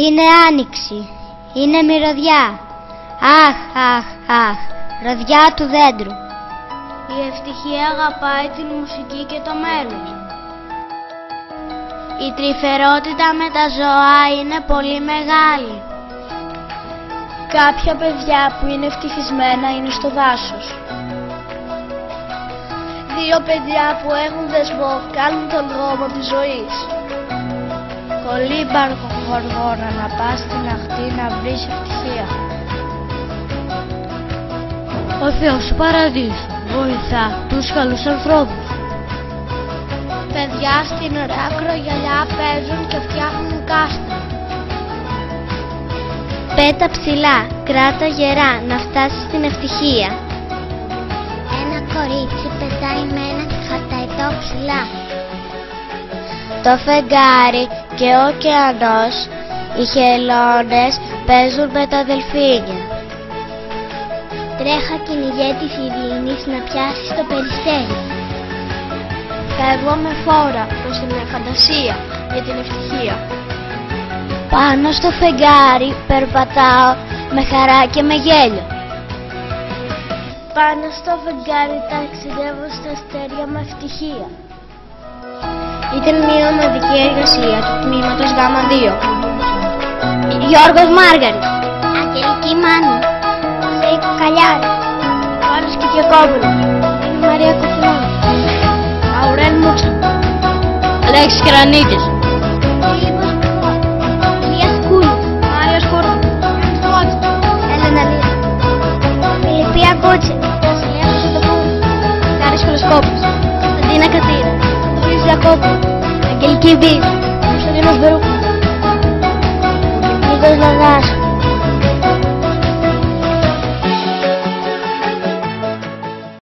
Είναι άνοιξη, είναι μυρωδιά. Αχ, αχ, αχ, ροδιά του δέντρου. Η ευτυχία αγαπάει την μουσική και το μέλλον. Η τρυφερότητα με τα ζώα είναι πολύ μεγάλη. Κάποια παιδιά που είναι ευτυχισμένα είναι στο δάσος. Δύο παιδιά που έχουν δεσμό κάνουν τον δρόμο της ζωής. Κολύμπαρχο γοργόνα να πας στην αχτή να βρεις ευτυχία. Ο Θεός του Παραδείσου βοηθά τους καλούς ανθρώπους. Παιδιά στην ωραία κρογιαλιά παίζουν και φτιάχνουν κάστρα. Πέτα ψηλά, κράτα γερά, να φτάσεις στην ευτυχία. Ένα κορίτσι πετάει με ένα χαρταϊτό ψηλά. Το φεγγάρι και ο ωκεανός, οι χελώνες παίζουν με τα δελφίνια. Τρέχα κυνηγέ της ειρήνης να πιάσεις το περιστέρι. Φεύγω με φόρα προς την φαντασία για την ευτυχία. Πάνω στο φεγγάρι περπατάω με χαρά και με γέλιο. Πάνω στο φεγγάρι ταξιδεύω στα αστέρια με ευτυχία. Ήταν μια ομαδική εργασία του τμήματος Γ2. Γιώργος Μάργαρης, Αγγελική Μάνου, Σέικο Καλιάρη, Πάνος Κικιακόπουλος, Μαρία Κοφινά, Αουρέλ Μούτσα, Αλέξης Κρανίτης, Φίλιππος Μπουφό, Ηλίας Κούλης, Μάριος Κούρνου, Έλενα Λύρα, Φιλιππία Κούτσε, Βασιλέας Κοντοπούλου, Κάρης Κολοσκόπης, Κωνσταντίνα Κατήρα, Λουίς Ζακόπου, Αγγελική Μπής, Κωνσταντίνος Μπερού.